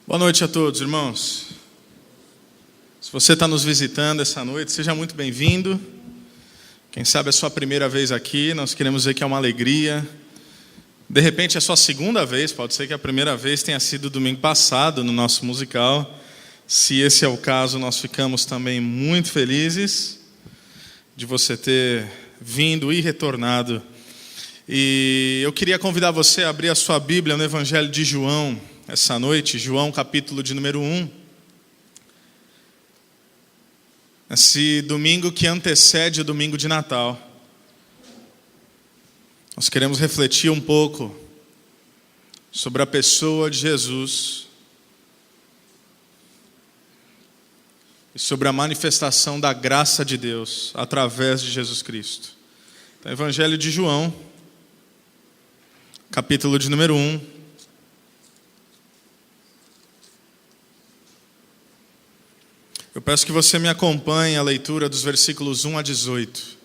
Boa noite a todos, irmãos. Se você está nos visitando essa noite, seja muito bem-vindo. Quem sabe é a sua primeira vez aqui, nós queremos dizer que é uma alegria. De repente é a sua segunda vez, pode ser que a primeira vez tenha sido domingo passado no nosso musical. Se esse é o caso, nós ficamos também muito felizes de você ter vindo e retornado. E eu queria convidar você a abrir a sua Bíblia no Evangelho de João, essa noite, João capítulo de número 1. Esse domingo que antecede o domingo de Natal. Nós queremos refletir um pouco sobre a pessoa de Jesus e sobre a manifestação da graça de Deus através de Jesus Cristo. Então, Evangelho de João, capítulo de número 1. Eu peço que você me acompanhe a leitura dos versículos 1 a 18.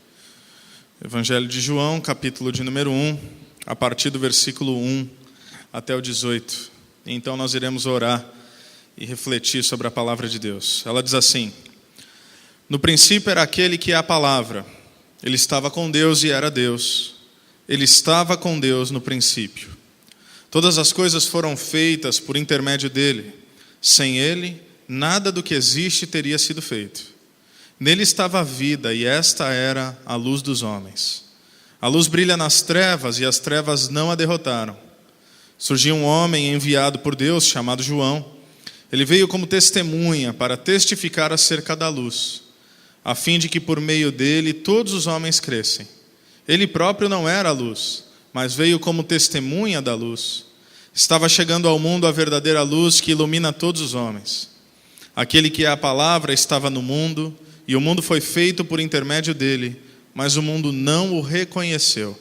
Evangelho de João, capítulo de número 1, a partir do versículo 1 até o 18. Então nós iremos orar e refletir sobre a palavra de Deus. Ela diz assim: No princípio era aquele que é a palavra. Ele estava com Deus e era Deus. Ele estava com Deus no princípio. Todas as coisas foram feitas por intermédio dele. Sem ele, nada do que existe teria sido feito. Nele estava a vida, e esta era a luz dos homens. A luz brilha nas trevas, e as trevas não a derrotaram. Surgiu um homem enviado por Deus, chamado João. Ele veio como testemunha para testificar acerca da luz, a fim de que por meio dele todos os homens crescem. Ele próprio não era a luz, mas veio como testemunha da luz. Estava chegando ao mundo a verdadeira luz que ilumina todos os homens. Aquele que é a palavra estava no mundo, e o mundo foi feito por intermédio dele, mas o mundo não o reconheceu.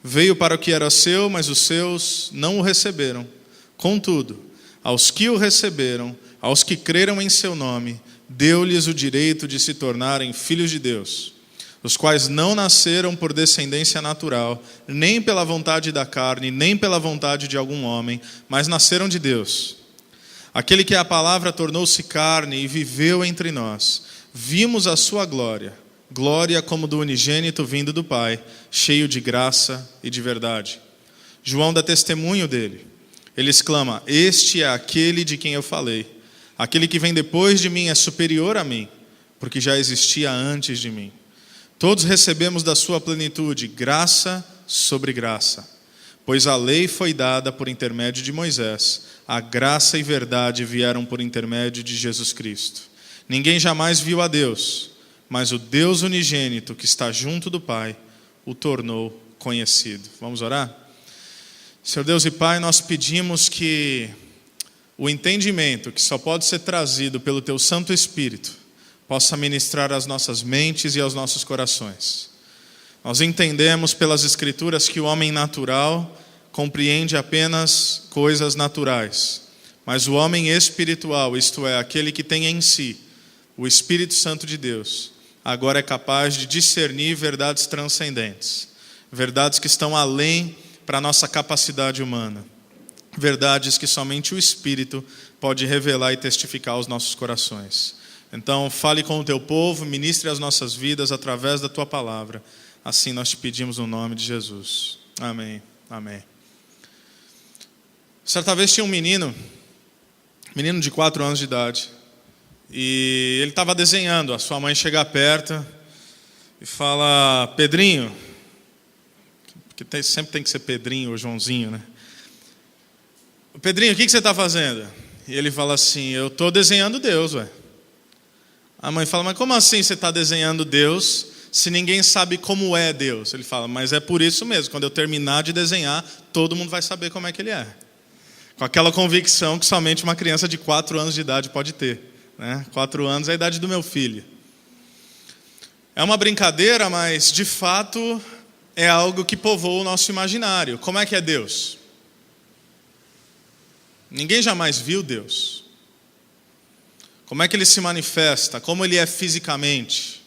Veio para o que era seu, mas os seus não o receberam. Contudo, aos que o receberam, aos que creram em seu nome, deu-lhes o direito de se tornarem filhos de Deus, os quais não nasceram por descendência natural, nem pela vontade da carne, nem pela vontade de algum homem, mas nasceram de Deus. Aquele que é a palavra tornou-se carne e viveu entre nós. Vimos a sua glória, glória como do unigênito vindo do Pai, cheio de graça e de verdade. João dá testemunho dele. Ele exclama: Este é aquele de quem eu falei. Aquele que vem depois de mim é superior a mim, porque já existia antes de mim. Todos recebemos da sua plenitude graça sobre graça. Pois a lei foi dada por intermédio de Moisés, a graça e verdade vieram por intermédio de Jesus Cristo. Ninguém jamais viu a Deus, mas o Deus unigênito que está junto do Pai o tornou conhecido. Vamos orar? Senhor Deus e Pai, nós pedimos que o entendimento que só pode ser trazido pelo Teu Santo Espírito possa ministrar às nossas mentes e aos nossos corações. Nós entendemos pelas Escrituras que o homem natural compreende apenas coisas naturais, mas o homem espiritual, isto é, aquele que tem em si o Espírito Santo de Deus, agora é capaz de discernir verdades transcendentes, verdades que estão além para a nossa capacidade humana, verdades que somente o Espírito pode revelar e testificar aos nossos corações. Então, fale com o Teu povo, ministre as nossas vidas através da Tua palavra. Assim nós te pedimos no nome de Jesus. Amém. Amém. Certa vez tinha um menino de 4 anos de idade, e ele estava desenhando. A sua mãe chega perto e fala: Pedrinho, porque sempre tem que ser Pedrinho ou Joãozinho, né? Pedrinho, o que você está fazendo? E ele fala assim: eu estou desenhando Deus, ué. A mãe fala: mas como assim você está desenhando Deus se ninguém sabe como é Deus? Ele fala: mas é por isso mesmo, quando eu terminar de desenhar, todo mundo vai saber como é que ele é. Com aquela convicção que somente uma criança de 4 anos de idade pode ter, né? 4 anos é a idade do meu filho. É uma brincadeira, mas de fato é algo que povoa o nosso imaginário. Como é que é Deus? Ninguém jamais viu Deus. Como é que ele se manifesta? Como ele é fisicamente?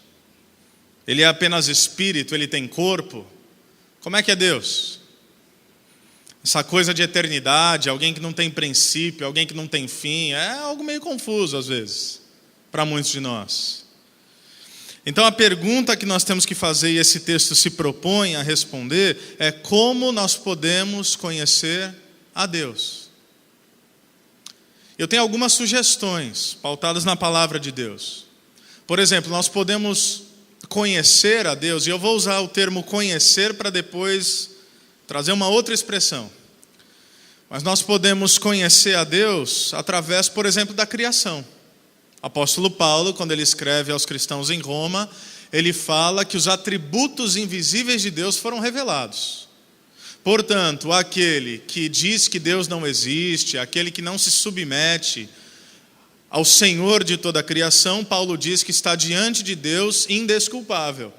Ele é apenas espírito? Ele tem corpo? Como é que é Deus? Essa coisa de eternidade, alguém que não tem princípio, alguém que não tem fim, é algo meio confuso às vezes, para muitos de nós. Então a pergunta que nós temos que fazer, e esse texto se propõe a responder, é como nós podemos conhecer a Deus. Eu tenho algumas sugestões pautadas na palavra de Deus. Por exemplo, nós podemos conhecer a Deus, e eu vou usar o termo conhecer para depois trazer uma outra expressão. Mas nós podemos conhecer a Deus através, por exemplo, da criação. O apóstolo Paulo, quando ele escreve aos cristãos em Roma, ele fala que os atributos invisíveis de Deus foram revelados. Portanto, aquele que diz que Deus não existe, aquele que não se submete ao Senhor de toda a criação, Paulo diz que está diante de Deus indesculpável.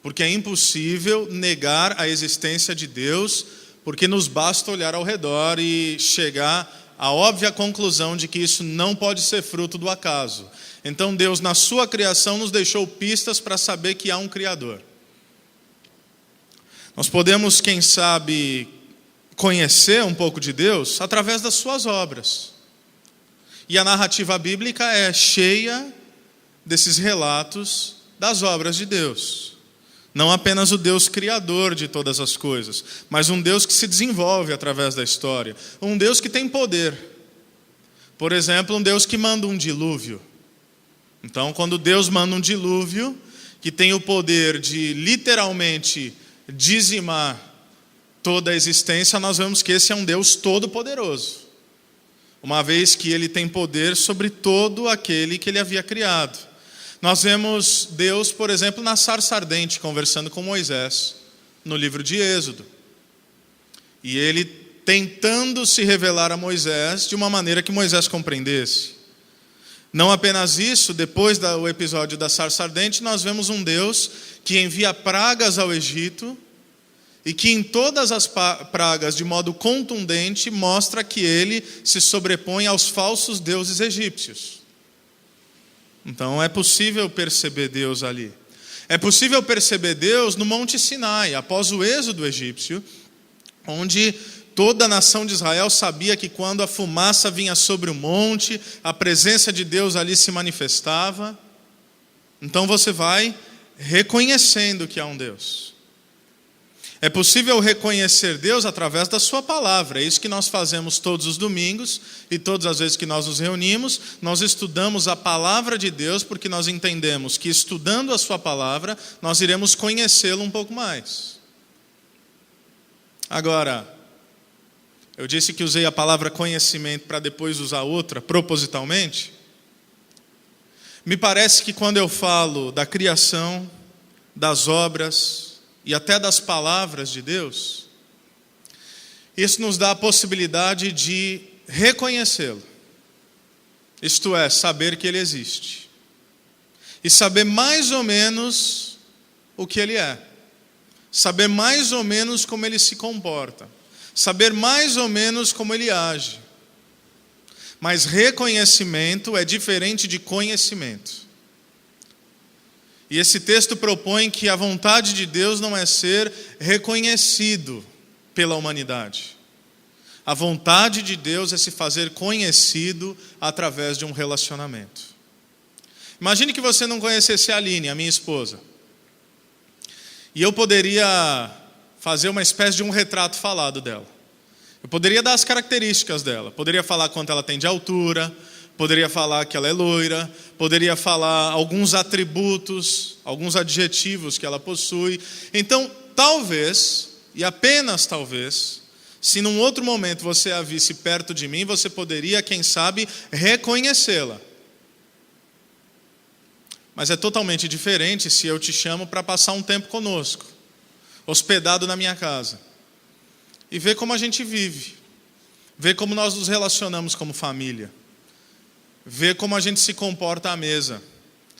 Porque é impossível negar a existência de Deus, porque nos basta olhar ao redor e chegar à óbvia conclusão de que isso não pode ser fruto do acaso. Então Deus, na sua criação, nos deixou pistas para saber que há um Criador. Nós podemos, quem sabe, conhecer um pouco de Deus através das suas obras. E a narrativa bíblica é cheia desses relatos das obras de Deus. Não apenas o Deus criador de todas as coisas, mas um Deus que se desenvolve através da história. Um Deus que tem poder. Por exemplo, um Deus que manda um dilúvio. Então, quando Deus manda um dilúvio, que tem o poder de literalmente dizimar toda a existência, nós vemos que esse é um Deus todo-poderoso. Uma vez que ele tem poder sobre todo aquele que ele havia criado. Nós vemos Deus, por exemplo, na sarça ardente, conversando com Moisés, no livro de Êxodo. E ele tentando se revelar a Moisés de uma maneira que Moisés compreendesse. Não apenas isso, depois do episódio da sarça ardente, nós vemos um Deus que envia pragas ao Egito e que em todas as pragas, de modo contundente, mostra que ele se sobrepõe aos falsos deuses egípcios. Então é possível perceber Deus ali. É possível perceber Deus no Monte Sinai, após o êxodo egípcio, onde toda a nação de Israel sabia que quando a fumaça vinha sobre o monte, a presença de Deus ali se manifestava. Então você vai reconhecendo que há um Deus. É possível reconhecer Deus através da sua palavra. É isso que nós fazemos todos os domingos e todas as vezes que nós nos reunimos, nós estudamos a palavra de Deus porque nós entendemos que estudando a sua palavra, nós iremos conhecê-lo um pouco mais. Agora, eu disse que usei a palavra conhecimento para depois usar outra, propositalmente. Me parece que quando eu falo da criação, das obras e até das palavras de Deus, isso nos dá a possibilidade de reconhecê-lo. Isto é, saber que ele existe. E saber mais ou menos o que ele é. Saber mais ou menos como ele se comporta. Saber mais ou menos como ele age. Mas reconhecimento é diferente de conhecimento. E esse texto propõe que a vontade de Deus não é ser reconhecido pela humanidade. A vontade de Deus é se fazer conhecido através de um relacionamento. Imagine que você não conhecesse a Aline, a minha esposa. E eu poderia fazer uma espécie de um retrato falado dela. Eu poderia dar as características dela. Poderia falar quanto ela tem de altura, poderia falar que ela é loira, poderia falar alguns atributos, alguns adjetivos que ela possui. Então, talvez, e apenas talvez, se num outro momento você a visse perto de mim, você poderia, quem sabe, reconhecê-la. Mas é totalmente diferente se eu te chamo para passar um tempo conosco, hospedado na minha casa, e ver como a gente vive, ver como nós nos relacionamos como família, ver como a gente se comporta à mesa,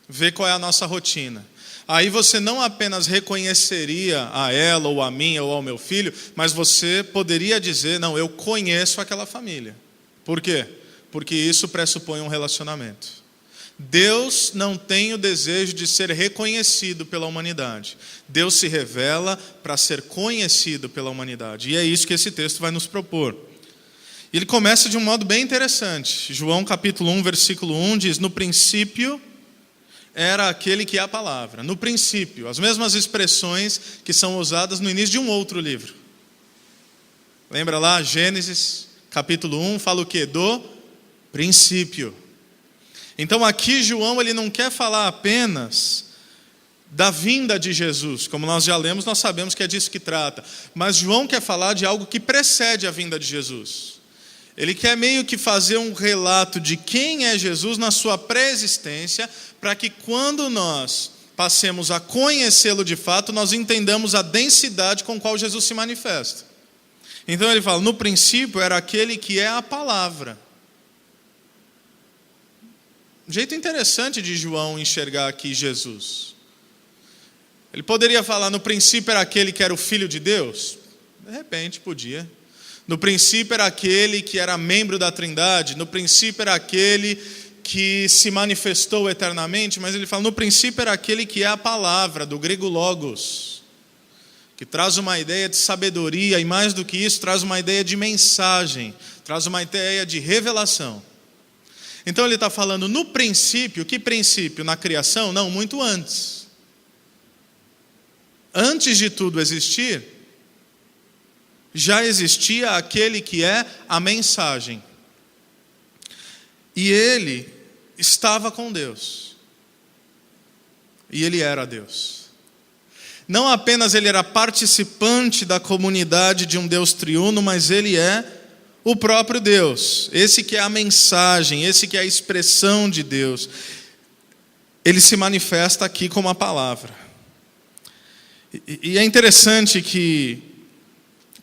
ver qual é a nossa rotina. Aí você não apenas reconheceria a ela, ou a mim, ou ao meu filho, mas você poderia dizer, não, eu conheço aquela família. Por quê? Porque isso pressupõe um relacionamento. Deus não tem o desejo de ser reconhecido pela humanidade. Deus se revela para ser conhecido pela humanidade. E é isso que esse texto vai nos propor. E ele começa de um modo bem interessante. João capítulo 1, versículo 1 diz: no princípio era aquele que é a palavra. No princípio, as mesmas expressões que são usadas no início de um outro livro. Lembra lá, Gênesis capítulo 1, fala o quê? Do princípio. Então aqui João ele não quer falar apenas da vinda de Jesus, como nós já lemos, nós sabemos que é disso que trata, mas João quer falar de algo que precede a vinda de Jesus. Ele quer meio que fazer um relato de quem é Jesus na sua pré-existência, para que quando nós passemos a conhecê-lo de fato, nós entendamos a densidade com qual Jesus se manifesta. Então ele fala, no princípio era aquele que é a palavra. Um jeito interessante de João enxergar aqui Jesus. Ele poderia falar, no princípio era aquele que era o Filho de Deus? De repente, podia. No princípio era aquele que era membro da Trindade? No princípio era aquele que se manifestou eternamente? Mas ele fala, no princípio era aquele que é a palavra, do grego logos, que traz uma ideia de sabedoria e mais do que isso, traz uma ideia de mensagem, traz uma ideia de revelação. Então ele está falando no princípio. Que princípio? Na criação? Não, muito antes. Antes de tudo existir, já existia aquele que é a mensagem. E ele estava com Deus. E ele era Deus. Não apenas ele era participante da comunidade de um Deus triuno, mas ele é o próprio Deus, esse que é a mensagem, esse que é a expressão de Deus. Ele se manifesta aqui como a palavra. E é interessante que,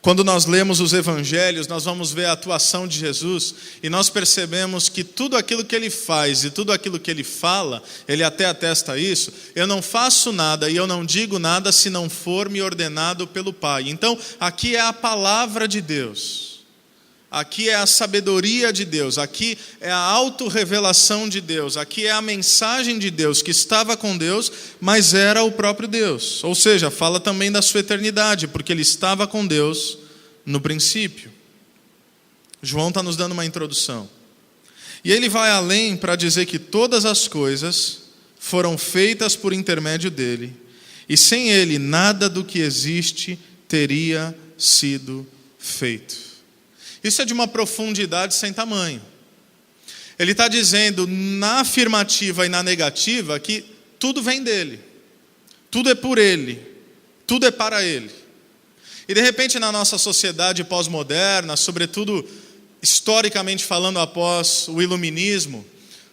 quando nós lemos os evangelhos, nós vamos ver a atuação de Jesus, e nós percebemos que tudo aquilo que ele faz e tudo aquilo que ele fala, ele até atesta isso, eu não faço nada e eu não digo nada se não for me ordenado pelo Pai. Então, aqui é a palavra de Deus. Aqui é a sabedoria de Deus, aqui é a autorrevelação de Deus, aqui é a mensagem de Deus, que estava com Deus, mas era o próprio Deus. Ou seja, fala também da sua eternidade, porque ele estava com Deus no princípio. João está nos dando uma introdução. E ele vai além para dizer que todas as coisas foram feitas por intermédio dele, e sem ele nada do que existe teria sido feito. Isso é de uma profundidade sem tamanho. Ele está dizendo na afirmativa e na negativa que tudo vem dele, tudo é por ele, tudo é para ele. E de repente na nossa sociedade pós-moderna, sobretudo historicamente falando após o iluminismo,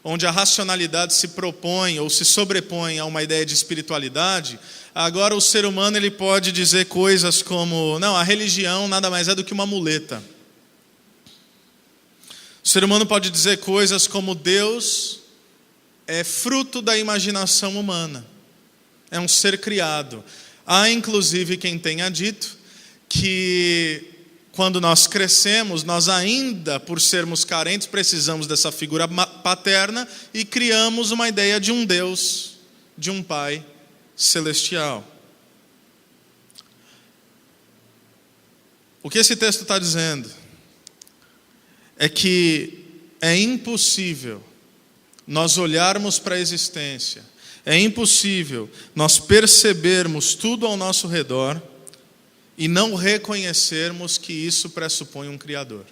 onde a racionalidade se propõe ou se sobrepõe a uma ideia de espiritualidade, agora o ser humano ele pode dizer coisas como, não, a religião nada mais é do que uma muleta. O ser humano pode dizer coisas como Deus é fruto da imaginação humana, é um ser criado. Há inclusive quem tenha dito que quando nós crescemos, nós ainda, por sermos carentes, precisamos dessa figura paterna e criamos uma ideia de um Deus, de um Pai celestial. O que esse texto está dizendo é que é impossível nós olharmos para a existência, é impossível nós percebermos tudo ao nosso redor e não reconhecermos que isso pressupõe um Criador.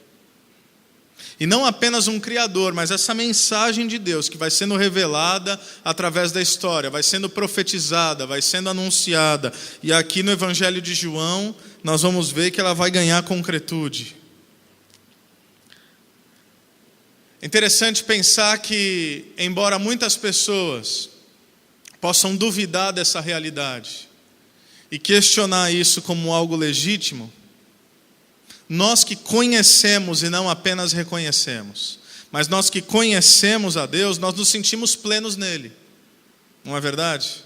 E não apenas um Criador, mas essa mensagem de Deus que vai sendo revelada através da história, vai sendo profetizada, vai sendo anunciada. E aqui no Evangelho de João, nós vamos ver que ela vai ganhar concretude. É interessante pensar que, embora muitas pessoas possam duvidar dessa realidade e questionar isso como algo legítimo, nós que conhecemos e não apenas reconhecemos, mas nós que conhecemos a Deus, nós nos sentimos plenos nele, não é verdade?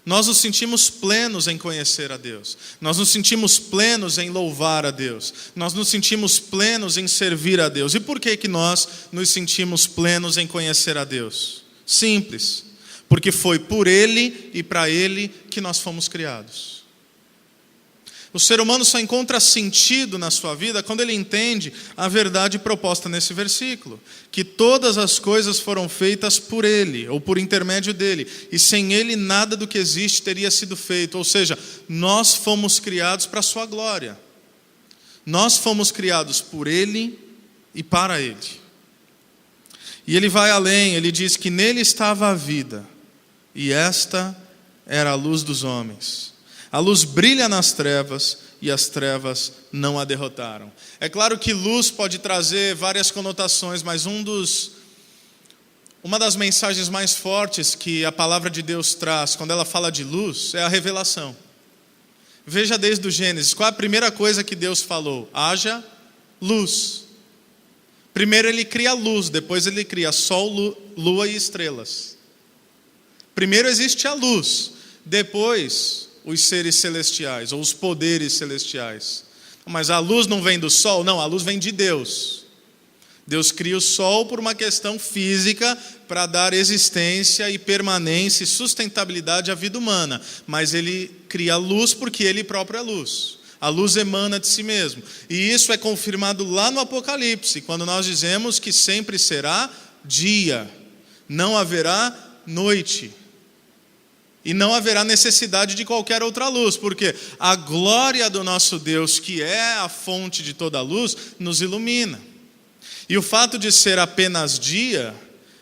Nós nos sentimos plenos em conhecer a Deus, nós nos sentimos plenos em louvar a Deus, nós nos sentimos plenos em servir a Deus. E por que nós nos sentimos plenos em conhecer a Deus? Simples. Porque foi por Ele e para Ele que nós fomos criados. O ser humano só encontra sentido na sua vida quando ele entende a verdade proposta nesse versículo. Que todas as coisas foram feitas por Ele, ou por intermédio dEle. E sem Ele nada do que existe teria sido feito. Ou seja, nós fomos criados para a sua glória. Nós fomos criados por Ele e para Ele. E ele vai além, ele diz que nele estava a vida. E esta era a luz dos homens. A luz brilha nas trevas e as trevas não a derrotaram. É claro que luz pode trazer várias conotações, mas uma das mensagens mais fortes que a palavra de Deus traz quando ela fala de luz é a revelação. Veja desde o Gênesis, qual é a primeira coisa que Deus falou? Haja luz. Primeiro ele cria luz, depois ele cria sol, lua e estrelas. Primeiro existe a luz, depois os seres celestiais, ou os poderes celestiais. Mas a luz não vem do sol? Não, a luz vem de Deus. Deus cria o sol por uma questão física, para dar existência e permanência e sustentabilidade à vida humana. Mas Ele cria a luz porque Ele próprio é luz. A luz emana de si mesmo. E isso é confirmado lá no Apocalipse, quando nós dizemos que sempre será dia, não haverá noite. E não haverá necessidade de qualquer outra luz, porque a glória do nosso Deus, que é a fonte de toda a luz, nos ilumina. E o fato de ser apenas dia,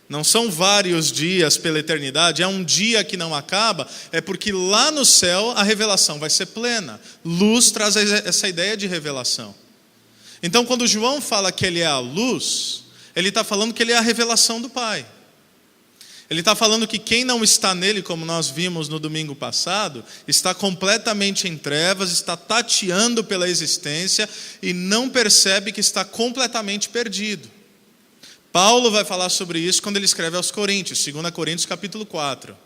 não são vários dias pela eternidade, é um dia que não acaba, é porque lá no céu a revelação vai ser plena. Luz traz essa ideia de revelação. Então quando João fala que ele é a luz, ele está falando que ele é a revelação do Pai. Ele está falando que quem não está nele, como nós vimos no domingo passado, está completamente em trevas, está tateando pela existência e não percebe que está completamente perdido. Paulo vai falar sobre isso quando ele escreve aos Coríntios, 2 Coríntios capítulo 4.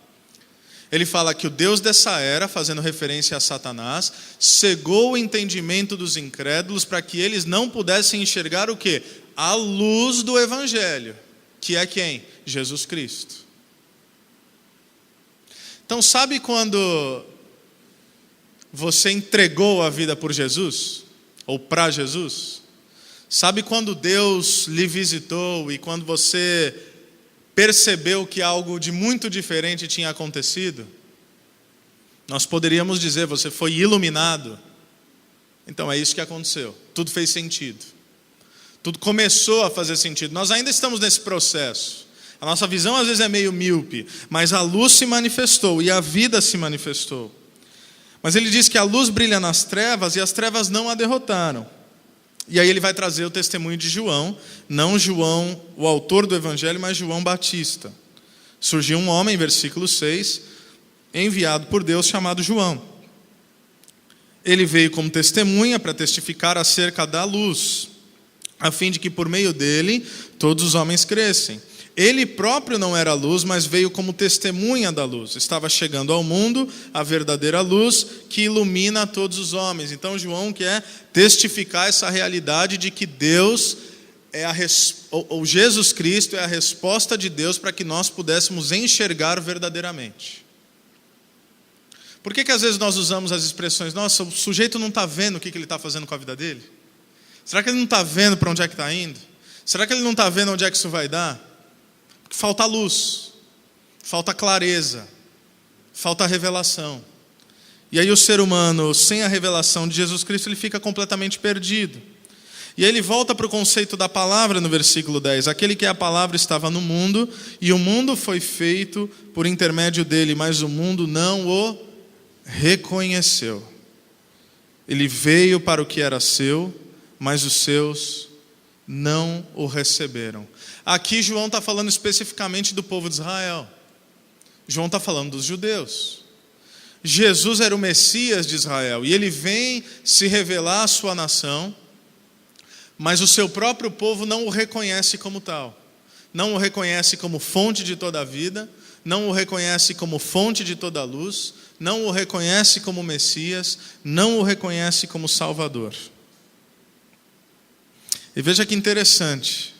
Ele fala que o Deus dessa era, fazendo referência a Satanás, cegou o entendimento dos incrédulos para que eles não pudessem enxergar o quê? A luz do Evangelho, que é quem? Jesus Cristo. Então sabe quando você entregou a vida por Jesus? Ou para Jesus? Sabe quando Deus lhe visitou e quando você percebeu que algo de muito diferente tinha acontecido? Nós poderíamos dizer, você foi iluminado. Então é isso que aconteceu. Tudo fez sentido. Tudo começou a fazer sentido. Nós ainda estamos nesse processo. A nossa visão às vezes é meio míope, mas a luz se manifestou e a vida se manifestou. Mas ele diz que a luz brilha nas trevas e as trevas não a derrotaram. E aí ele vai trazer o testemunho de João, não João, o autor do evangelho, mas João Batista. Surgiu um homem, versículo 6, enviado por Deus, chamado João. Ele veio como testemunha para testificar acerca da luz, a fim de que por meio dele todos os homens crescem. Ele próprio não era luz, mas veio como testemunha da luz. Estava chegando ao mundo a verdadeira luz que ilumina a todos os homens. Então João quer testificar essa realidade de que Deus ou Jesus Cristo é a resposta de Deus para que nós pudéssemos enxergar verdadeiramente. Por que às vezes nós usamos as expressões, nossa, o sujeito não está vendo o que ele está fazendo com a vida dele? Será que ele não está vendo para onde é que está indo? Será que ele não está vendo onde é que isso vai dar? Falta luz, falta clareza, falta revelação. E aí o ser humano, sem a revelação de Jesus Cristo, ele fica completamente perdido. E aí ele volta para o conceito da palavra no versículo 10. Aquele que é a palavra estava no mundo, e o mundo foi feito por intermédio dele, mas o mundo não o reconheceu. Ele veio para o que era seu, mas os seus não o receberam. Aqui João está falando especificamente do povo de Israel. João está falando dos judeus. Jesus era o Messias de Israel e ele vem se revelar à sua nação, mas o seu próprio povo não o reconhece como tal. Não o reconhece como fonte de toda a vida, não o reconhece como fonte de toda a luz, não o reconhece como Messias, não o reconhece como Salvador. E veja que interessante.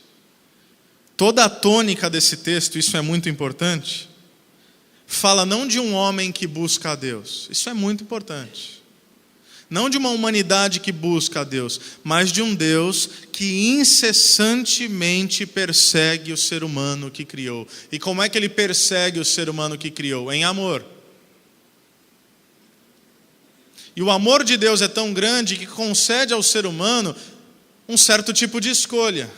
toda a tônica desse texto, isso é muito importante, fala não de um homem que busca a Deus, isso é muito importante. Não de uma humanidade que busca a Deus, mas de um Deus que incessantemente persegue o ser humano que criou. E como é que ele persegue o ser humano que criou? Em amor. E o amor de Deus é tão grande que concede ao ser humano um certo tipo de escolha.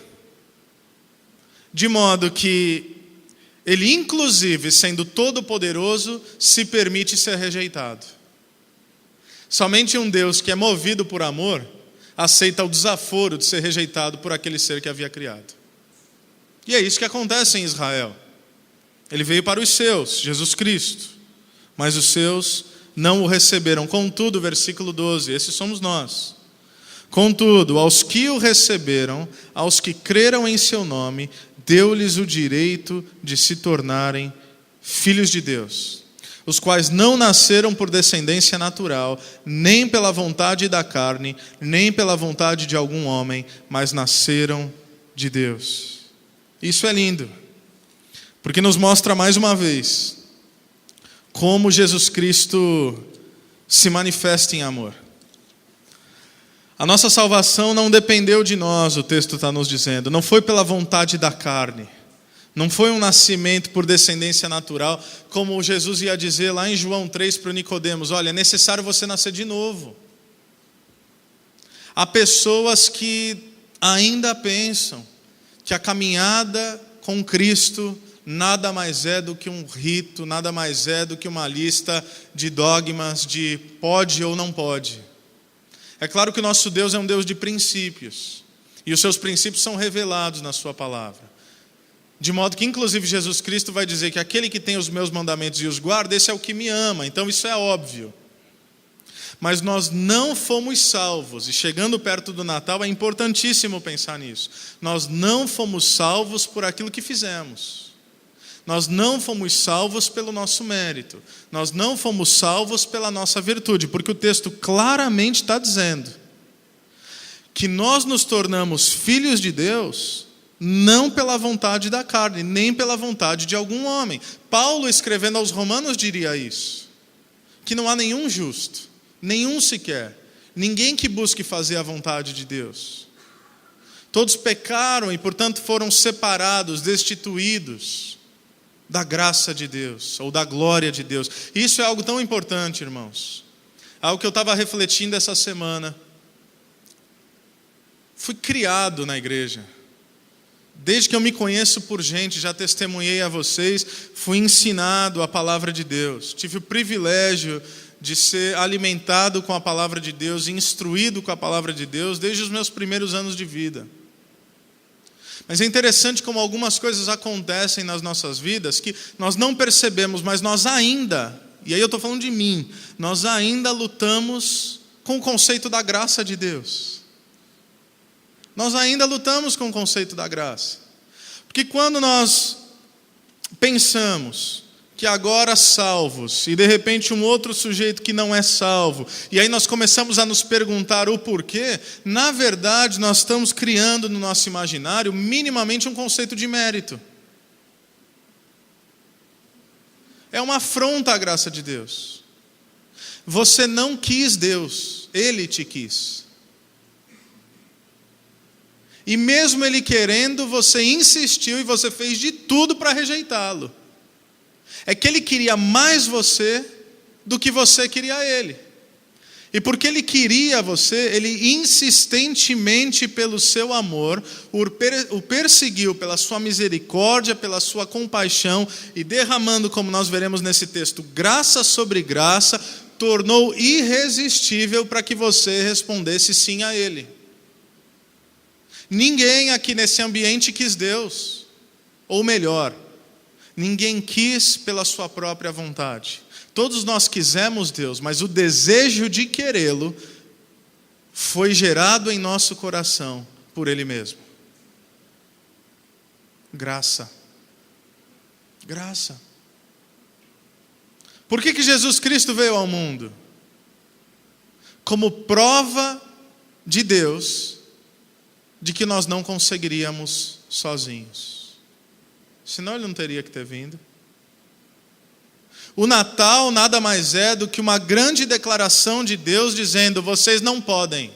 De modo que ele, inclusive, sendo todo-poderoso, se permite ser rejeitado. Somente um Deus que é movido por amor aceita o desaforo de ser rejeitado por aquele ser que havia criado. E é isso que acontece em Israel. Ele veio para os seus, Jesus Cristo, mas os seus não o receberam. Contudo, versículo 12, esses somos nós. Contudo, aos que o receberam, aos que creram em seu nome, deu-lhes o direito de se tornarem filhos de Deus, os quais não nasceram por descendência natural, nem pela vontade da carne, nem pela vontade de algum homem, mas nasceram de Deus. Isso é lindo, porque nos mostra mais uma vez como Jesus Cristo se manifesta em amor. A nossa salvação não dependeu de nós, o texto está nos dizendo, não foi pela vontade da carne. Não foi um nascimento por descendência natural, como Jesus ia dizer lá em João 3 para o Nicodemos, olha, é necessário você nascer de novo. Há pessoas que ainda pensam que a caminhada com Cristo nada mais é do que um rito, nada mais é do que uma lista de dogmas de pode ou não pode. É claro que o nosso Deus é um Deus de princípios, e os seus princípios são revelados na sua palavra. De modo que, inclusive, Jesus Cristo vai dizer que aquele que tem os meus mandamentos e os guarda, esse é o que me ama. Então, isso é óbvio. Mas nós não fomos salvos. E chegando perto do Natal, é importantíssimo pensar nisso. Nós não fomos salvos por aquilo que fizemos. Nós não fomos salvos pelo nosso mérito. Nós não fomos salvos pela nossa virtude. Porque o texto claramente está dizendo que nós nos tornamos filhos de Deus não pela vontade da carne, nem pela vontade de algum homem. Paulo, escrevendo aos Romanos, diria isso, que não há nenhum justo, nenhum sequer, ninguém que busque fazer a vontade de Deus. Todos pecaram e, portanto, foram separados, destituídos da graça de Deus, ou da glória de Deus. Isso é algo tão importante, irmãos. Algo que eu estava refletindo essa semana. Fui criado na igreja. Desde que eu me conheço por gente, já testemunhei a vocês, fui ensinado a palavra de Deus. Tive o privilégio de ser alimentado com a palavra de Deus, instruído com a palavra de Deus, desde os meus primeiros anos de vida. Mas é interessante como algumas coisas acontecem nas nossas vidas que nós não percebemos, mas nós ainda, e aí eu estou falando de mim, nós ainda lutamos com o conceito da graça de Deus. Nós ainda lutamos com o conceito da graça. Porque quando nós pensamos que agora salvos, e de repente um outro sujeito que não é salvo, e aí nós começamos a nos perguntar o porquê, na verdade nós estamos criando no nosso imaginário minimamente um conceito de mérito. É uma afronta à graça de Deus. Você não quis Deus, Ele te quis. E mesmo Ele querendo, você insistiu e você fez de tudo para rejeitá-lo. É que Ele queria mais você do que você queria Ele. E porque Ele queria você, Ele insistentemente, pelo seu amor, o perseguiu pela sua misericórdia, pela sua compaixão, e derramando, como nós veremos nesse texto, graça sobre graça, tornou irresistível para que você respondesse sim a Ele. Ninguém aqui nesse ambiente quis Deus, ou melhor, ninguém quis pela sua própria vontade. Todos nós quisemos Deus, mas o desejo de querê-lo foi gerado em nosso coração por Ele mesmo. Graça. Graça. Por que Jesus Cristo veio ao mundo? Como prova de Deus, de que nós não conseguiríamos sozinhos. senão ele não teria que ter vindo. O Natal nada mais é do que uma grande declaração de Deus dizendo: vocês não podem.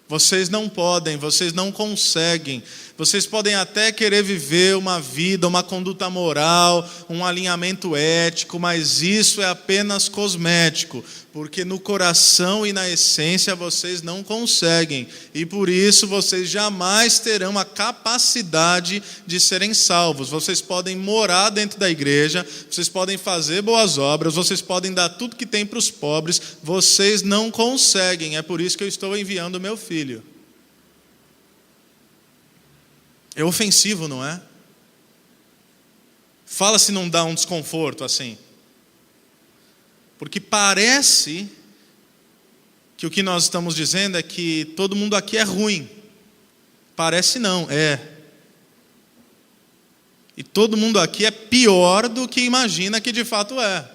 Vocês não podem, vocês não conseguem. Vocês podem até querer viver uma vida, uma conduta moral, um alinhamento ético, mas isso é apenas cosmético, porque no coração e na essência vocês não conseguem. E por isso vocês jamais terão a capacidade de serem salvos. Vocês podem morar dentro da igreja, vocês podem fazer boas obras, vocês podem dar tudo que tem para os pobres, vocês não conseguem. É por isso que eu estou enviando o meu filho. É ofensivo, não é? Fala se não dá um desconforto assim. Porque parece que o que nós estamos dizendo é que todo mundo aqui é ruim. Parece não, é. E todo mundo aqui é pior do que imagina que de fato é.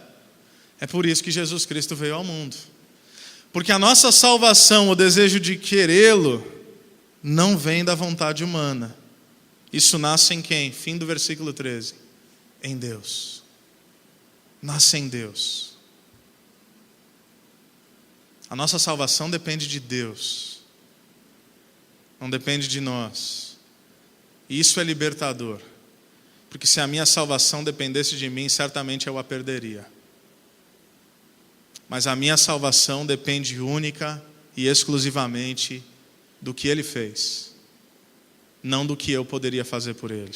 É por isso que Jesus Cristo veio ao mundo. Porque a nossa salvação, o desejo de querê-lo, não vem da vontade humana. Isso nasce em quem? Fim do versículo 13. Em Deus. Nasce em Deus. A nossa salvação depende de Deus. Não depende de nós. E isso é libertador. Porque se a minha salvação dependesse de mim, certamente eu a perderia. Mas a minha salvação depende única e exclusivamente do que Ele fez. Não do que eu poderia fazer por ele.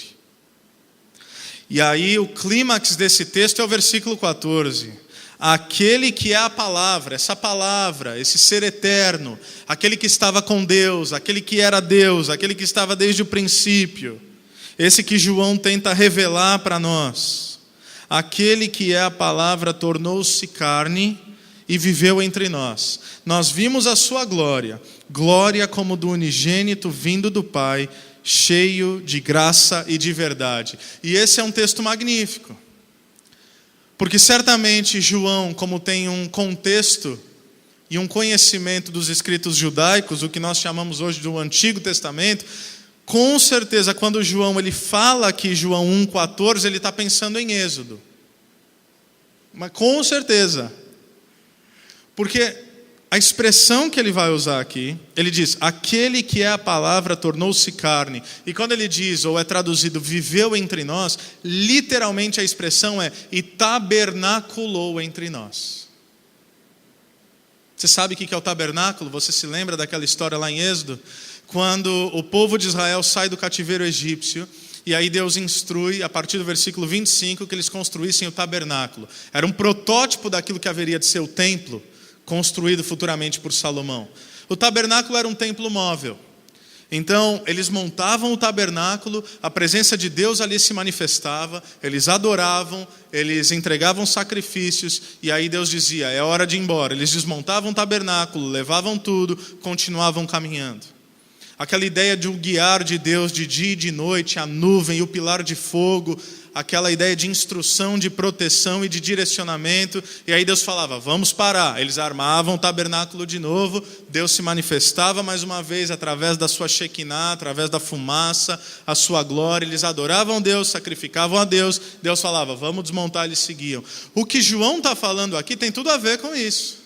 E aí o clímax desse texto é o versículo 14. Aquele que é a palavra, essa palavra, esse ser eterno, aquele que estava com Deus, aquele que era Deus, aquele que estava desde o princípio, esse que João tenta revelar para nós. Aquele que é a palavra tornou-se carne e viveu entre nós. Nós vimos a sua glória, glória como do unigênito vindo do Pai, cheio de graça e de verdade. E esse é um texto magnífico. Porque certamente João, como tem um contexto e um conhecimento dos escritos judaicos, o que nós chamamos hoje do Antigo Testamento, com certeza quando João ele fala aqui, João 1,14, ele está pensando em Êxodo. Mas com certeza. Porque a expressão que ele vai usar aqui, ele diz, aquele que é a palavra tornou-se carne. E quando ele diz, ou é traduzido, viveu entre nós, literalmente a expressão é, e tabernaculou entre nós. Você sabe o que é o tabernáculo? Você se lembra daquela história lá em Êxodo? Quando o povo de Israel sai do cativeiro egípcio, e aí Deus instrui, a partir do versículo 25, que eles construíssem o tabernáculo. Era um protótipo daquilo que haveria de ser o templo, construído futuramente por Salomão. O tabernáculo era um templo móvel. Então, eles montavam o tabernáculo, a presença de Deus ali se manifestava, eles adoravam, eles entregavam sacrifícios, e aí Deus dizia, é hora de ir embora. Eles desmontavam o tabernáculo, levavam tudo, continuavam caminhando. Aquela ideia de um guiar de Deus de dia e de noite, a nuvem e o pilar de fogo, aquela ideia de instrução, de proteção e de direcionamento, e aí Deus falava, vamos parar. Eles armavam o tabernáculo de novo, Deus se manifestava mais uma vez através da sua Shekinah, através da fumaça, a sua glória, eles adoravam Deus, sacrificavam a Deus, Deus falava, vamos desmontar, eles seguiam. O que João está falando aqui tem tudo a ver com isso.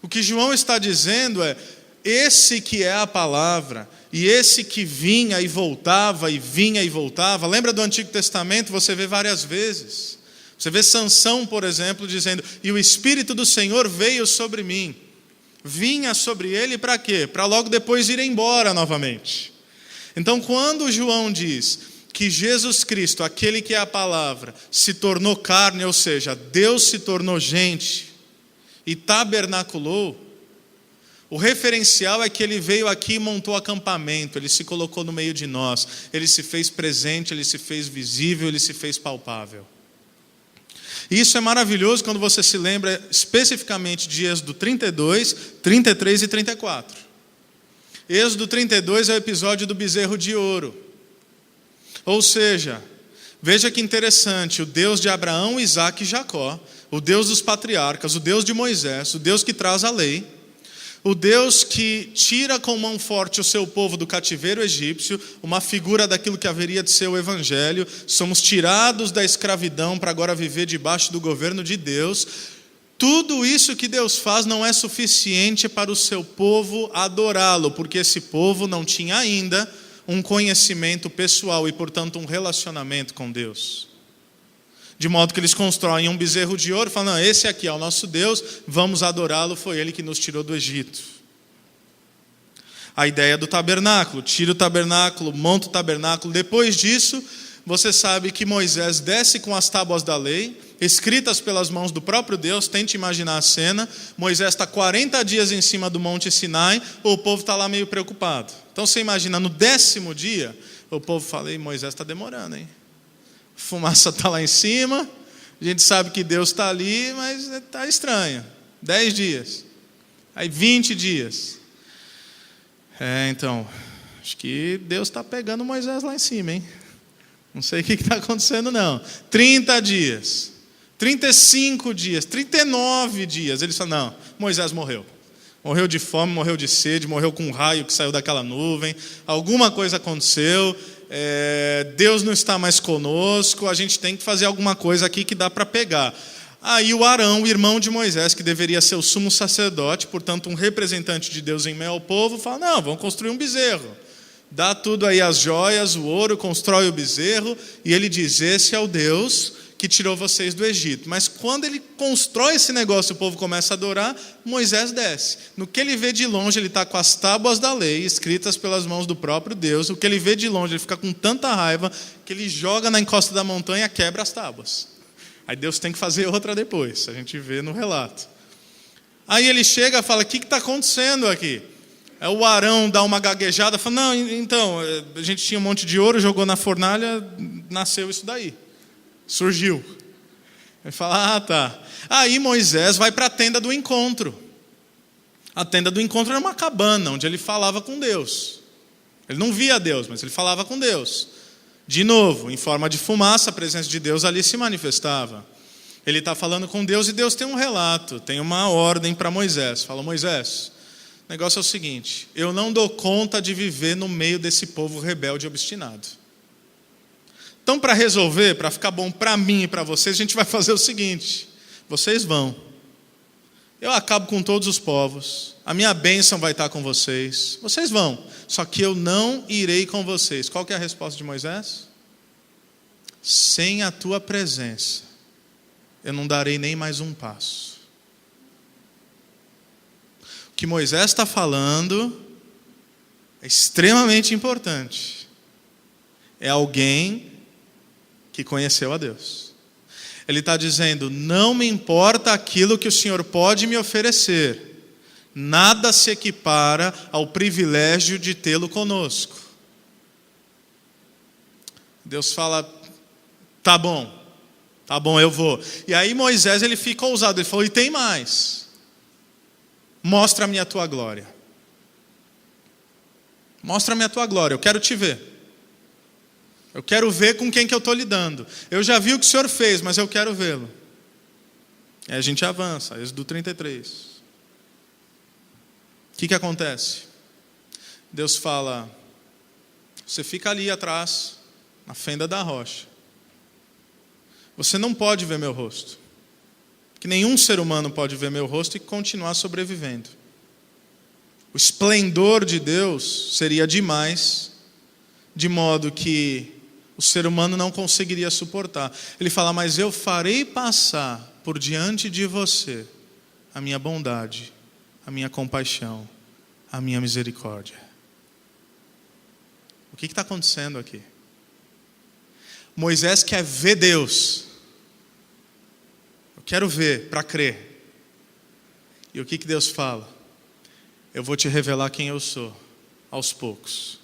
O que João está dizendo é, esse que é a palavra, e esse que vinha e voltava, e vinha e voltava. Lembra do Antigo Testamento? Você vê várias vezes. Você vê Sansão, por exemplo, dizendo, e o Espírito do Senhor veio sobre mim. Vinha sobre ele para quê? Para logo depois ir embora novamente. Então, quando João diz que Jesus Cristo, aquele que é a palavra, se tornou carne, ou seja, Deus se tornou gente e tabernaculou, o referencial é que ele veio aqui e montou acampamento, ele se colocou no meio de nós, ele se fez presente, ele se fez visível, ele se fez palpável. E isso é maravilhoso quando você se lembra especificamente de Êxodo 32, 33 e 34. Êxodo 32 é o episódio do bezerro de ouro. Ou seja, veja que interessante, o Deus de Abraão, Isaque e Jacó, o Deus dos patriarcas, o Deus de Moisés, o Deus que traz a lei, O Deus que tira com mão forte o seu povo do cativeiro egípcio, uma figura daquilo que haveria de ser o Evangelho. Somos tirados da escravidão para agora viver debaixo do governo de Deus. Tudo isso que Deus faz não é suficiente para o seu povo adorá-lo, porque esse povo não tinha ainda um conhecimento pessoal e, portanto, um relacionamento com Deus. De modo que eles constroem um bezerro de ouro e falam, não, esse aqui é o nosso Deus, vamos adorá-lo, foi ele que nos tirou do Egito. A ideia do tabernáculo, tira o tabernáculo, monta o tabernáculo. Depois disso, você sabe que Moisés desce com as tábuas da lei, escritas pelas mãos do próprio Deus. Tente imaginar a cena. Moisés está 40 dias em cima do Monte Sinai, o povo está lá meio preocupado. Então você imagina, no 10º dia, o povo fala, ei, Moisés está demorando, hein? Fumaça está lá em cima, a gente sabe que Deus está ali, mas está estranho. 10 dias, aí 20 dias. Então, acho que Deus está pegando Moisés lá em cima, hein? Não sei o que está acontecendo não. 30 dias, 35 dias, 39 dias. Ele falou, não, Moisés morreu. Morreu de fome, morreu de sede, morreu com um raio que saiu daquela nuvem. Alguma coisa aconteceu. Deus não está mais conosco, a gente tem que fazer alguma coisa aqui que dá para pegar. Aí o Arão, o irmão de Moisés, que deveria ser o sumo sacerdote, portanto um representante de Deus em meio ao povo, fala, não, vamos construir um bezerro. Dá tudo aí, as joias, o ouro, constrói o bezerro, e ele diz, esse é o Deus que tirou vocês do Egito. Mas quando ele constrói esse negócio, o povo começa a adorar, Moisés desce. No que ele vê de longe, ele está com as tábuas da lei, escritas pelas mãos do próprio Deus. O que ele vê de longe, ele fica com tanta raiva, que ele joga na encosta da montanha e quebra as tábuas. Aí Deus tem que fazer outra depois, a gente vê no relato. Aí ele chega e fala, o que está acontecendo aqui? O Arão dá uma gaguejada, fala, não, então, a gente tinha um monte de ouro, jogou na fornalha, nasceu isso daí. Surgiu. Ele fala, tá. Aí Moisés vai para a tenda do encontro. A tenda do encontro era uma cabana, onde ele falava com Deus. Ele não via Deus, mas ele falava com Deus. De novo, em forma de fumaça, a presença de Deus ali se manifestava. Ele está falando com Deus e Deus tem um relato, tem uma ordem para Moisés. Fala, Moisés, o negócio é o seguinte, eu não dou conta de viver no meio desse povo rebelde e obstinado. Então, para resolver, para ficar bom para mim e para vocês, a gente vai fazer o seguinte, vocês vão. Eu acabo com todos os povos, a minha bênção vai estar com vocês, vocês vão, só que eu não irei com vocês. Qual que é a resposta de Moisés? Sem a tua presença, eu não darei nem mais um passo. O que Moisés está falando é extremamente importante. É alguém que conheceu a Deus. Ele está dizendo, não me importa aquilo que o Senhor pode me oferecer, nada se equipara ao privilégio de tê-lo conosco. Deus fala, tá bom, eu vou. E aí Moisés, ele fica ousado, ele falou, e tem mais, mostra-me a tua glória. Mostra-me a tua glória, eu quero te ver. Eu quero ver com quem que eu estou lidando. Eu já vi o que o Senhor fez, mas eu quero vê-lo. Aí a gente avança, Êxodo 33. O que acontece? Deus fala, você fica ali atrás, na fenda da rocha. Você não pode ver meu rosto. Que nenhum ser humano pode ver meu rosto e continuar sobrevivendo. O esplendor de Deus seria demais, de modo que o ser humano não conseguiria suportar. Ele fala, mas eu farei passar por diante de você a minha bondade, a minha compaixão, a minha misericórdia. O que está acontecendo aqui? Moisés quer ver Deus. Eu quero ver para crer. E o que Deus fala? Eu vou te revelar quem eu sou, aos poucos.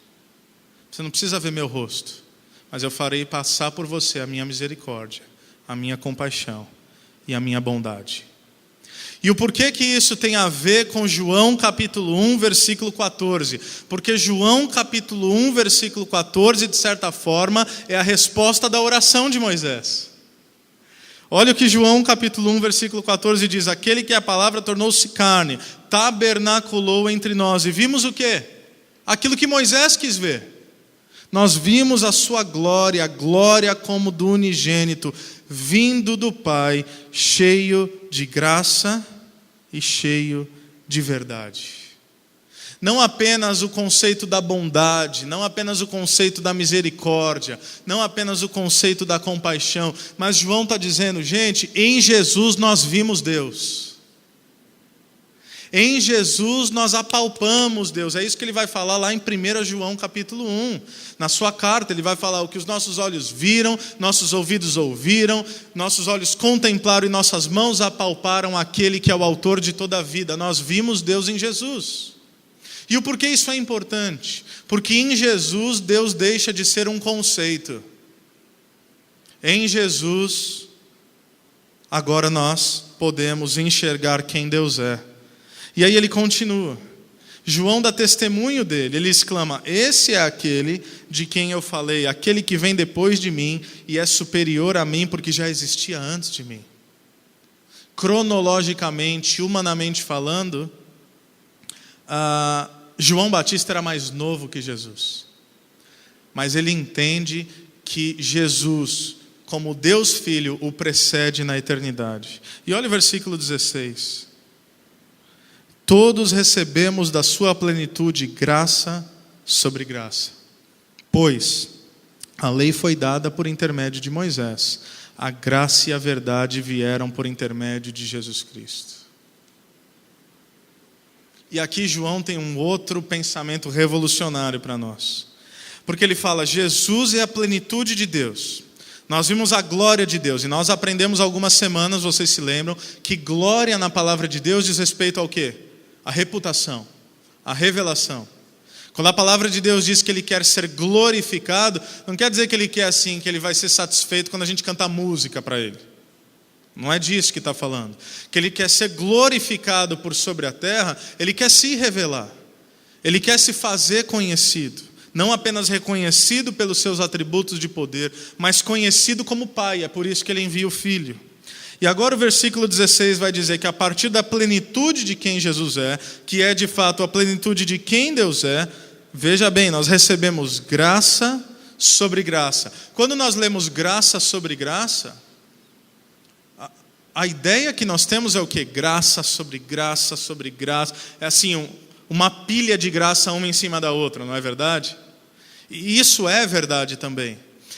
Você não precisa ver meu rosto, mas eu farei passar por você a minha misericórdia, a minha compaixão e a minha bondade. E o porquê que isso tem a ver com João capítulo 1, versículo 14? Porque João capítulo 1, versículo 14, de certa forma, é a resposta da oração de Moisés. Olha o que João capítulo 1, versículo 14 diz: aquele que a palavra tornou-se carne, tabernaculou entre nós. E vimos o quê? Aquilo que Moisés quis ver. Nós vimos a sua glória, a glória como do unigênito, vindo do Pai, cheio de graça e cheio de verdade. Não apenas o conceito da bondade, não apenas o conceito da misericórdia, não apenas o conceito da compaixão, mas João está dizendo, gente, em Jesus nós vimos Deus. Em Jesus nós apalpamos Deus. É isso que ele vai falar lá em 1 João capítulo 1. Na sua carta ele vai falar o que os nossos olhos viram, nossos ouvidos ouviram, nossos olhos contemplaram e nossas mãos apalparam aquele que é o autor de toda a vida. Nós vimos Deus em Jesus. E o porquê isso é importante? Porque em Jesus Deus deixa de ser um conceito. Em Jesus, agora nós podemos enxergar quem Deus é. E aí ele continua. João dá testemunho dele, ele exclama: esse é aquele de quem eu falei, aquele que vem depois de mim e é superior a mim porque já existia antes de mim. Cronologicamente, humanamente falando, João Batista era mais novo que Jesus, mas ele entende que Jesus, como Deus Filho, o precede na eternidade. E olha o versículo 16: todos recebemos da sua plenitude graça sobre graça, pois a lei foi dada por intermédio de Moisés, a graça e a verdade vieram por intermédio de Jesus Cristo. E aqui João tem um outro pensamento revolucionário para nós. Porque ele fala, Jesus é a plenitude de Deus. Nós vimos a glória de Deus. E nós aprendemos algumas semanas, vocês se lembram, que glória na palavra de Deus diz respeito ao quê? A reputação, a revelação. Quando a palavra de Deus diz que Ele quer ser glorificado, não quer dizer que Ele quer assim, que Ele vai ser satisfeito quando a gente cantar música para Ele. Não é disso que está falando. Que Ele quer ser glorificado por sobre a terra, Ele quer se revelar. Ele quer se fazer conhecido. Não apenas reconhecido pelos seus atributos de poder, mas conhecido como Pai. É por isso que Ele envia o Filho. E agora o versículo 16 vai dizer que a partir da plenitude de quem Jesus é, que é de fato a plenitude de quem Deus é, veja bem, nós recebemos graça sobre graça. Quando nós lemos graça sobre graça, a ideia que nós temos é o quê? Graça sobre graça sobre graça. É assim, uma pilha de graça uma em cima da outra, não é verdade? E isso é verdade também.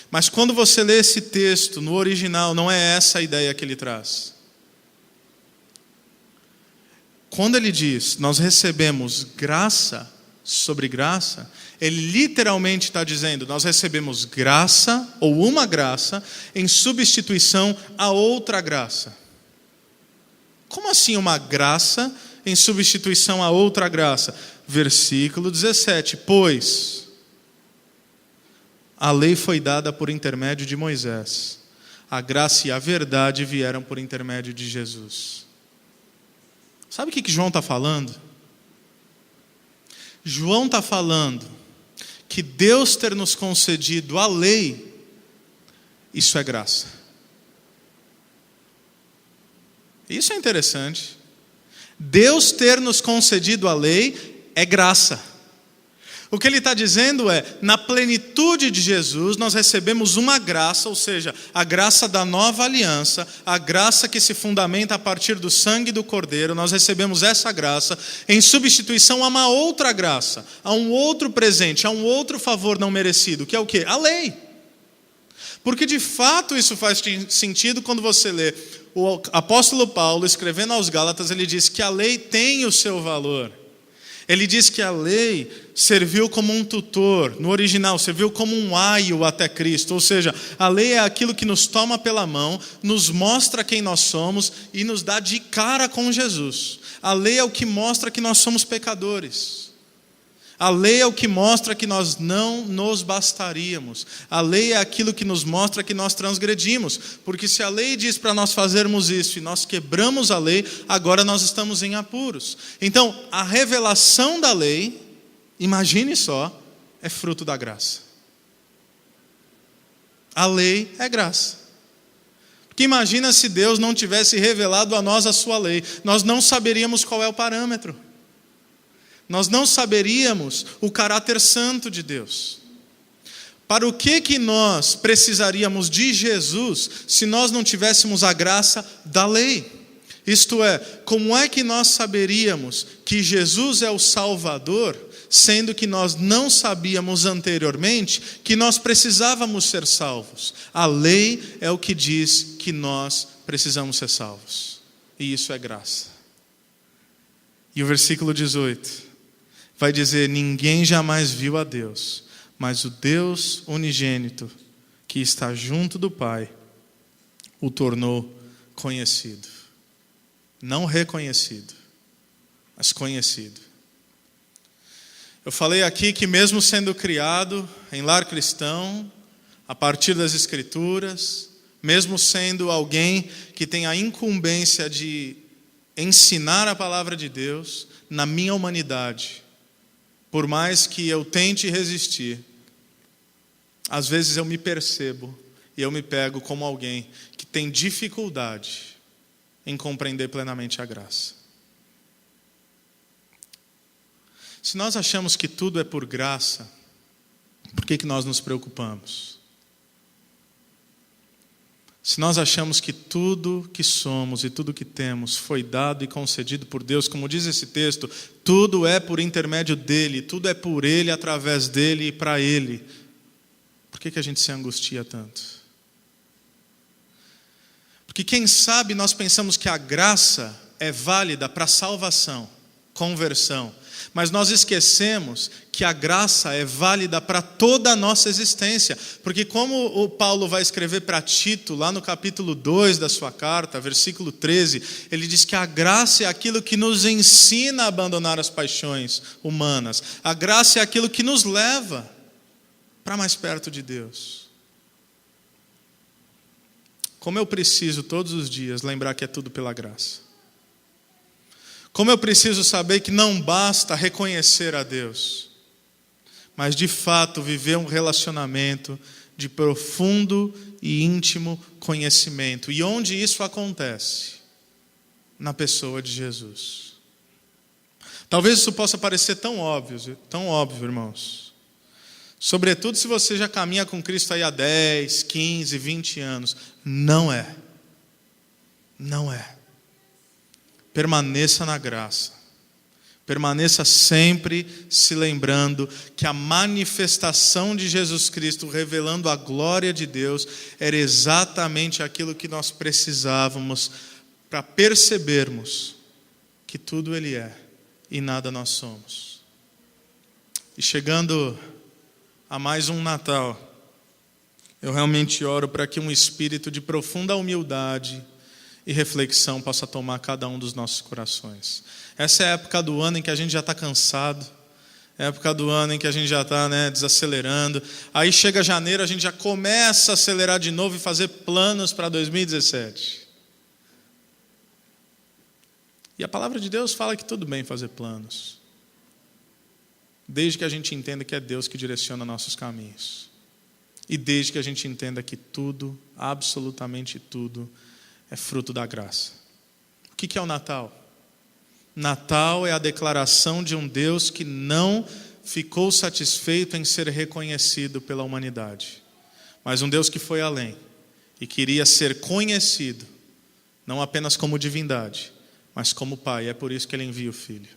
Mas quando você lê esse texto no original, não é essa a ideia que ele traz. Quando ele diz, nós recebemos graça sobre graça, ele literalmente está dizendo, nós recebemos graça, ou uma graça, em substituição a outra graça. Como assim uma graça em substituição a outra graça? Versículo 17, pois a lei foi dada por intermédio de Moisés, a graça e a verdade vieram por intermédio de Jesus. Sabe o que João está falando? João está falando que Deus ter nos concedido a lei, isso é graça. Isso é interessante. Deus ter nos concedido a lei é graça. O que ele está dizendo é, na plenitude de Jesus, nós recebemos uma graça, ou seja, a graça da nova aliança, a graça que se fundamenta a partir do sangue do Cordeiro, nós recebemos essa graça em substituição a uma outra graça, a um outro presente, a um outro favor não merecido, que é o quê? A lei. Porque de fato isso faz sentido quando você lê o apóstolo Paulo escrevendo aos Gálatas, ele diz que a lei tem o seu valor. Ele diz que a lei serviu como um tutor, no original, serviu como um aio até Cristo. Ou seja, a lei é aquilo que nos toma pela mão, nos mostra quem nós somos e nos dá de cara com Jesus. A lei é o que mostra que nós somos pecadores. A lei é o que mostra que nós não nos bastaríamos. A lei é aquilo que nos mostra que nós transgredimos. Porque se a lei diz para nós fazermos isso e nós quebramos a lei, agora nós estamos em apuros. Então, a revelação da lei, imagine só, é fruto da graça. A lei é graça. Porque imagina se Deus não tivesse revelado a nós a sua lei. Nós não saberíamos qual é o parâmetro. Nós não saberíamos o caráter santo de Deus. Para o que nós precisaríamos de Jesus se nós não tivéssemos a graça da lei? Isto é, como é que nós saberíamos que Jesus é o Salvador, sendo que nós não sabíamos anteriormente que nós precisávamos ser salvos? A lei é o que diz que nós precisamos ser salvos. E isso é graça. E o versículo 18 vai dizer: ninguém jamais viu a Deus, mas o Deus unigênito, que está junto do Pai, o tornou conhecido. Não reconhecido, mas conhecido. Eu falei aqui que mesmo sendo criado em lar cristão, a partir das Escrituras, mesmo sendo alguém que tem a incumbência de ensinar a palavra de Deus, na minha humanidade, por mais que eu tente resistir, às vezes eu me percebo e eu me pego como alguém que tem dificuldade em compreender plenamente a graça. Se nós achamos que tudo é por graça, por que nós nos preocupamos? Se nós achamos que tudo que somos e tudo que temos foi dado e concedido por Deus, como diz esse texto, tudo é por intermédio dele, tudo é por ele, através dele e para ele, por que a gente se angustia tanto? Porque quem sabe nós pensamos que a graça é válida para salvação, conversão, mas nós esquecemos que a graça é válida para toda a nossa existência. Porque como o Paulo vai escrever para Tito, lá no capítulo 2 da sua carta, versículo 13, ele diz que a graça é aquilo que nos ensina a abandonar as paixões humanas. A graça é aquilo que nos leva para mais perto de Deus. Como eu preciso todos os dias lembrar que é tudo pela graça. Como eu preciso saber que não basta reconhecer a Deus, mas de fato viver um relacionamento de profundo e íntimo conhecimento. E onde isso acontece? Na pessoa de Jesus. Talvez isso possa parecer tão óbvio, irmãos. Sobretudo se você já caminha com Cristo aí há 10, 15, 20 anos. Não é. Não é. Permaneça na graça. Permaneça sempre se lembrando que a manifestação de Jesus Cristo, revelando a glória de Deus, era exatamente aquilo que nós precisávamos para percebermos que tudo Ele é e nada nós somos. E chegando a mais um Natal, eu realmente oro para que um espírito de profunda humildade e reflexão possa tomar cada um dos nossos corações. Essa é a época do ano em que a gente já está cansado, é a época do ano em que a gente já está desacelerando. Aí chega janeiro, a gente já começa a acelerar de novo e fazer planos para 2017. E a palavra de Deus fala que tudo bem fazer planos, desde que a gente entenda que é Deus que direciona nossos caminhos. E desde que a gente entenda que tudo, absolutamente tudo, é fruto da graça. O que é o Natal? Natal é a declaração de um Deus que não ficou satisfeito em ser reconhecido pela humanidade, mas um Deus que foi além e queria ser conhecido, não apenas como divindade, mas como Pai. É por isso que Ele envia o Filho.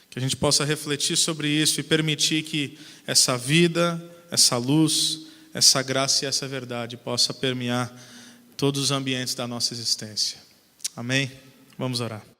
Que a gente possa refletir sobre isso e permitir que essa vida, essa luz, essa graça e essa verdade possa permear todos os ambientes da nossa existência. Amém? Vamos orar.